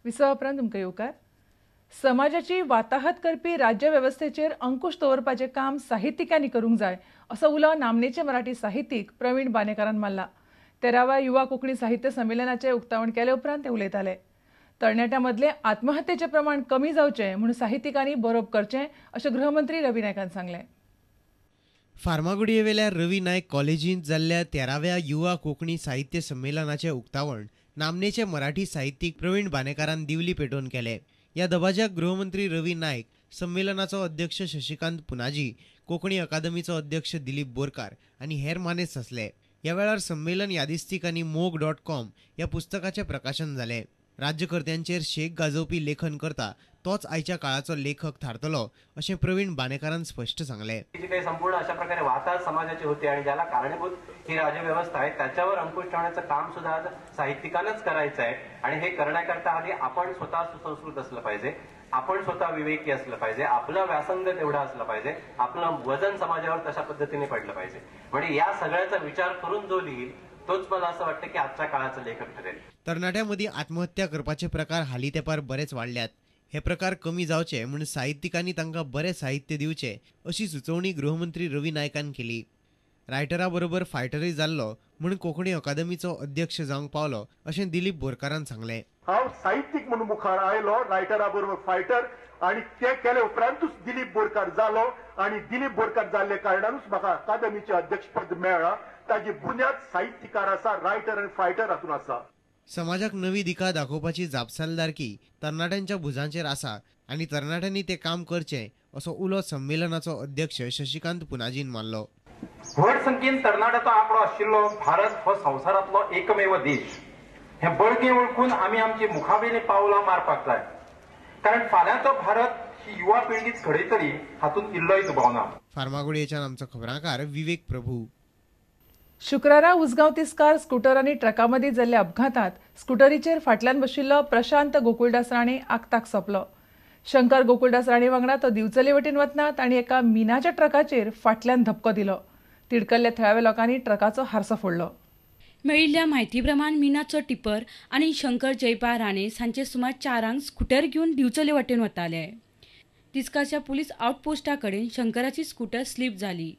विसवा उपरांत तुमकां येवकार. समाजाची वाताहत करपी राज्य वेवस्थेचेर अंकुश दवरपाचें काम साहित्यिकांनी करूंक जाय असो उलो नामनेचे मराठी साहित्यीक प्रवीण बानेकारान मारला. 13व्या युवा कोंकणी साहित्य संमेलनाचें उक्तावण केले उपरांत ते उलयताले. तरणाट्यां मदलें आत्महत्येचें प्रमाण कमी जावचें म्हूण साहित्यिकांनी बरोवप करचें अशें गृहमंत्री रवी नायकान सांगलें. फार्मागुडये रवी नायक कॉलेजींत जाल्ल्या 13व्या युवा कोंकणी साहित्य संमेलनाचें उक्तावण नामनेचे मराठी साहित्यीक प्रवीण बानेकारान दिवली पेटोवन केले. ह्या दबाज्याक गृहमंत्री रवी नायक, संमेलनाचो अध्यक्ष शशिकांत पुनाजी, कोंकणी अकादमीचो अध्यक्ष दिलीप बोरकार आनी हेर मानेस्त आसले. ह्या वेळार संमेलन यादिस्तीक आनी मोग.com ह्या पुस्तकाचें प्रकाशन जालें. राज्यकर्त्यांचेर शेक गाजोवपी लेखन करता तोच आयच्या काळाचो लेखक थारतलो अशें प्रवीण बानेकारान स्पश्ट सांगलें. जी काही संपूर्ण अशा प्रकारे वाताहत समाजाची होती आणि ज्याला कारणीभूत ही राज्यव्यवस्था आहे त्याच्यावर अंकुश ठेवण्याचं काम सुद्धा आज साहित्यिकांनाच करायचं आहे. आणि हे करण्याकरता आधी आपण स्वतः सुसंस्कृत असलं पाहिजे, आपण स्वतः विवेकी असलं पाहिजे, आपलं व्यासंग तेवढा असलं पाहिजे, आपलं वजन समाजावर तशा पद्धतीने पडलं पाहिजे. म्हणजे या सगळ्याचा विचार करून जो लिहिल तोच मला असं वाटतं की आजच्या काळाचा लेखक ठरेल. तरणाट्यांमदीं आत्महत्या करपाचे प्रकार हालीं तेंपार बरेच वाडल्यात. हे प्रकार कमी जावचे म्हूण साहित्यिकांनी तांकां बरें साहित्य दिवचें अशी सुचोवणी गृहमंत्री रवी नायकान केली. रायटरा बरोबर फायटरय जाल्लो म्हूण कोंकणी अकादमीचो अध्यक्ष जावंक पावलो अशें दिलीप बोरकारान सांगलें. हांव साहित्यीक म्हणून मुखार आयलो, रायटरा बरोबर फायटर, आणि ते केले उपरांतूच दिलीप बोरकार जालो आणि दिलीप बोरकार जाल्ले कारणानूच म्हाका अकादमीचें अध्यक्षपद मेळ्ळां. ताजी बुन्याद साहित्यकार आसा, रायटर आनी फायटर हातून आसा. समाजाक नवी दिका दाखोवपाची जापसालदारकी तरणाट्यांच्या भुजांचेर आसा आनी तरणाट्यांनी तें काम करचें असो उलो संमेलनाचो अध्यक्ष शशिकांत पुनाजीन मारलो. व्हड संख्येन तरणाट्याचो आंकडो आशिल्लो भारत हो संवसारांतलो एकमेव देश. हे बळगें वळखून आमी आमची मुखावेलीं पावलां मारपाक जाय, कारण फाल्यांचो भारत ही युवा पिळगीच घडयतली हातूंत इल्लोय दुबाव ना. फार्मागुडयेच्यान आमचो खबराकार विवेक प्रभू. शुक्रारा उसगांव तिस्कार स्कूटर आनी ट्रका मदीं जाल्ल्या अपघातांत स्कूटरीचेर फाटल्यान बशिल्लो प्रशांत गोकुळदास राणे आगताक सोंपलो. शंकर गोकुळदास राणे वांगडा तो दिवचले वटेन वतना तांणी एका मिनाच्या ट्रकाचेर फाटल्यान धपको दिलो. तिडकल्ल्या थळाव्या लोकांनी ट्रकाचो हारसो फोडलो. मेळिल्ल्या म्हायती प्रमाण मिनाचो टिपर आनी शंकर जयपाल राणे सांजे सुमार 4 स्कूटर घेवन दिवचले वटेन वताले. तिस्कारच्या पुलीस आउटपोस्टा कडेन शंकराची स्कूटर स्लीप जाली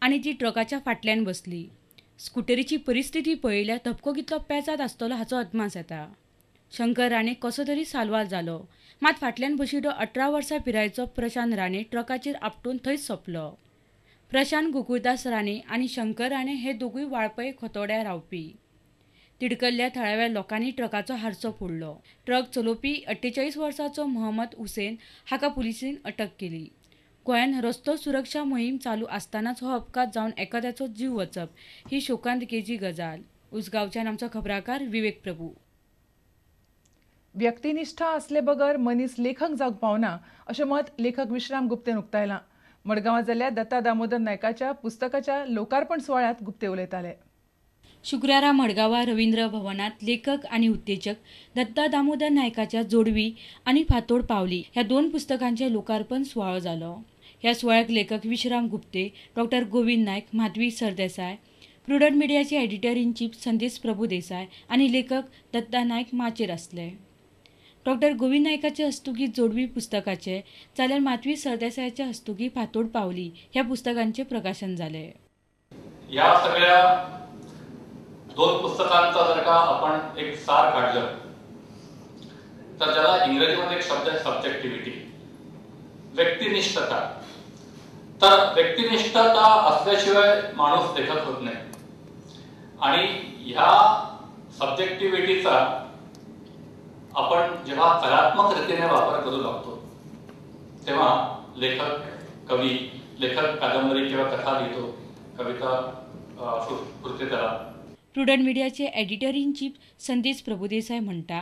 आनी ती ट्रकाच्या फाटल्यान बसली. स्कूटरीची परिस्थिती पळयल्यार धपको कितलो पेजाद आसतलो हाचो अदमास येता. शंकर राणे कसो तरी साल्वार जालो, मात फाटल्यान बशिल्लो 18 वर्सां पिरायेचो प्रशांत राणे ट्रकाचेर आपटून थंयच सोंपलो. प्रशांत गोकुळदास राणे आनी शंकर राणे हे दोगूय वाळपय खोतोड्यार रावपी. तिडकल्ल्या थळाव्या लोकांनी ट्रकाचो हारसो फोडलो. ट्रक चलोवपी 48 वर्साचो मोहम्मद हुसेन हाका पुलिसेन अटक केली. गोंयान रस्तो सुरक्षा मोहीम चालू आसतनाच हो अपघात जावन एखाद्याचो जीव वचप ही शोकांतिकेची गजाल. उसगांवच्यान आमचो खबराकार विवेक प्रभू. व्यक्तिनिष्ठा असले बगर मनीस लेखक जावंक पावना अशें मत लेखक विश्राम गुप्तेन उक्तायलां. मडगांवां जाल्ल्या दत्ता दामोदर नायकाच्या पुस्तकाच्या लोकार्पण सुवाळ्यांत गुप्ते उलयताले. शुक्रारा मडगांवां रवींद्र भवनात लेखक आनी उद्देजक दत्ता दामोदर नायकाच्या जोडवी आनी फातोड पावली ह्या 2 पुस्तकांचे लोकार्पण सुवाळो जालो. ह्या सुवाळ्याक लेखक विश्राम गुप्ते, डॉ. गोविंद नायक, माधवी सरदेसाय, प्रुडंट मिडियाचे editor in chief Sandesh Prabhudesai आनी लेखक दत्ता नायक माचेर आसले. डॉ. गोविंद नायकाचे हस्तुकी जोडवी पुस्तकाचे जाल्यार माधवी सरदेसायाचे हस्तुकी फातोड पावली ह्या पुस्तकांचे प्रकाशन जाले. या सगळ्या 2 पुस्तकांचा जर का आपण एक सार काढलं तर ज्याला इंग्रजीमध्ये एक शब्द आहे सब्जेक्टिव्हिटी, व्यक्तिनिष्ठता. तर व्यक्तिनिष्ठता असल्याशिवाय माणूस लेखक होत नाही. आणि ह्या सब्जेक्टिव्हिटीचा आपण जेव्हा कलात्मक रीतीने वापर करू लागतो तेव्हा लेखक, कवी, लेखक कादंबरी किंवा कथा लिहितो, कविता कृतीतला. प्रुडंट मिडियाचे editor in chief Sandesh Prabhudesai म्हणटा,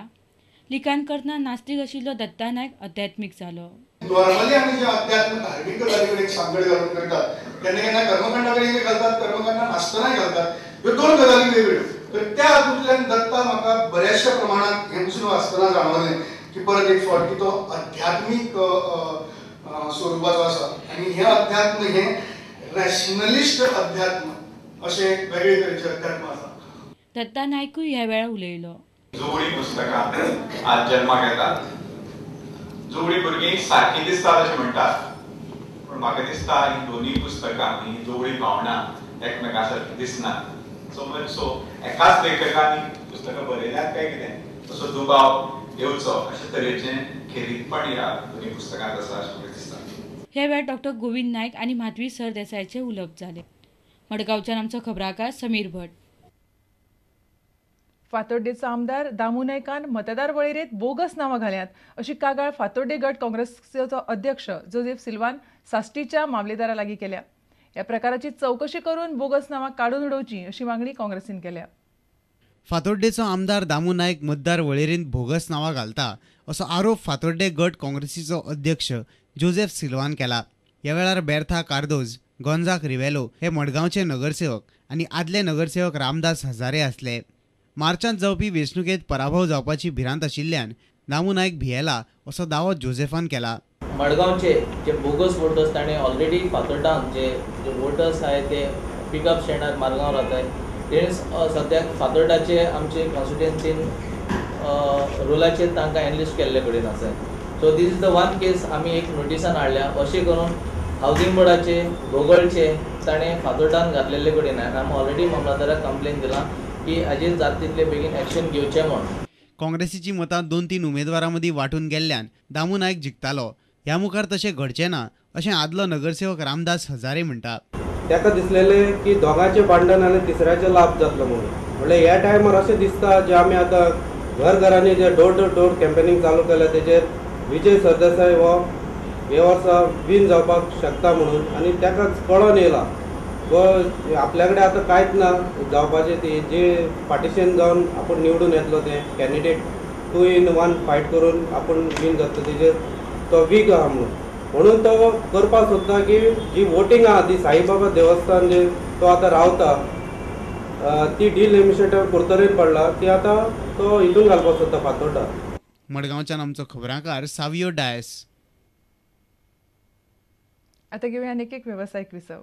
लिखाण करतना नास्तिक आशिल्लो दत्ता नायक अध्यात्मीक जालो. नॉर्मली आम्ही जे अध्यात्म धार्मिक गजालीवर एक सांगड घालून करतात, केन्ना केन्ना कर्मकांडाकडे घालतात, कर्मकांड नासतना घालतात, ह्यो 2 गजाली वेगळ्यो. तर त्या हातूंतल्यान दत्ता म्हाका बऱ्याचशा प्रमाणात हे पसून वाचतना जाणवलें की परत एक फावट की तो अध्यात्मीक स्वरूपाचो आसा. आनी हे अध्यात्म हे रॅशनलिस्ट अध्यात्म अशें वेगळे तरेचे अध्यात्म आसा. दत्ता नायकूय ह्या वेळार उलयलो. जुगडी पुस्तकां आज जन्माक येतात. जुगडी भुरगीं सारखी दिसतात अशें म्हणटात, पण म्हाका दिसता ही दोन्ही पुस्तकां ही जुगडी भावना एकमेका सारखी दिसनात. सो एकाच लेखकान पुस्तकां बरयल्यात काय कितें असो दुबाव येवचो अशे तरेचें खेरीतपण ह्या दोन्ही पुस्तकांत आसा अशें म्हाका दिसता. ह्या वेळार डॉक्टर गोविंद नायक आणि माधवी सरदेसायचे उलोवप जाले. मडगांवच्यान आमचो खबराकार समीर भट. फातोड्डेचो आमदार दामू नायकान मतदार वळेरेंत बोगस नांवां घाल्यात अशी कागाळ फातोड्डे गट काँग्रेसीचो अध्यक्ष जोसेफ सिल्वान साश्टीच्या मामलेदारा लागीं केल्या. ह्या प्रकाराची चवकशी करून बोगस नांवां काडून उडोवची अशी मागणी काँग्रेसीन केल्या. फातोड्डेचो आमदार दामू नायक मतदार वळेरेंत बोगस नांवां घालता असो आरोप फातोड्डे गट काँग्रेसीचो अध्यक्ष जोसेफ सिल्वान केला. ह्या वेळार बेर्था कार्दोज, गोंजाक रिवेलो हे मडगांवचे नगरसेवक आनी आदले नगरसेवक रामदास हजारे आसले. मार्चांत जावपी वेंचणुकेंत पराभव जावपाची भिरांत आशिल्ल्यान दामू नायक भियेला असो दावो जोसेफान केला. मडगांवचे जे बोगस वोटर्स ताणें ऑलरेडी फातोड्डांत जे वोटर्स आहेत ते पिकअप स्टँडार मारगांव रावतात तेणें सद्याक फातोड्डाचे आमचे कॉन्स्टिट्युएन्सीन रोलाचेर तांकां एनलिस्ट केल्ले कडेन आसा. So this is the one case आमी एक नोटिसान हाडल्या. अशें करून हावजींग बोर्डाचे भोगळचे ताणें फातोड्डांत घातलेले कडेन आमी ऑलरेडी मामलादाराक कंप्लेन दिलां की हाजेर जाता तितले बेगीन एक्शन घेवचें म्हण. काँग्रेसीची मतां 2-3 उमेदवारां मदीं वांटून गेल्ल्यान दामू नायक जिखतालो. ह्या मुखार तशें घडचें ना अशें आदलो नगरसेवक रामदास हजारे म्हणटा. ताका दिसलेलें की दोगांचें भांडण आनी तिसऱ्याचो लाभ जातलो म्हणून. म्हणल्यार ह्या टायमार अशें दिसता जे आमी आतां घरघरांनी जे डोर टू डोर कॅम्पेनींग चालू केल्या तेजेर विजय सरदेसाय हो हे वर्सा विन जावपाक शकता म्हणून आनी ताकाच कळोन येयला आपल्या कडेन आतां कांयच ना जावपाचें ती जे पार्टिशन जावन आपूण निवडून येतलो ते कॅन्डिडेट 2 in 1 फायट करून आपूण विन जातलो तेजेर तो वीक आहा म्हणून तो करपाक सोदता की जी वोटींग आहा ती साईबाबा देवस्थान जे तो आतां रावता ती डिलिमिटेड कुर्तरेन पडला ती आतां तो हितून घालपाक सोदता फातोड्डा. मडगांवच्यान आमचो खबराकार सावियो डायस. आता घेऊया एक वेवसायिक विसव.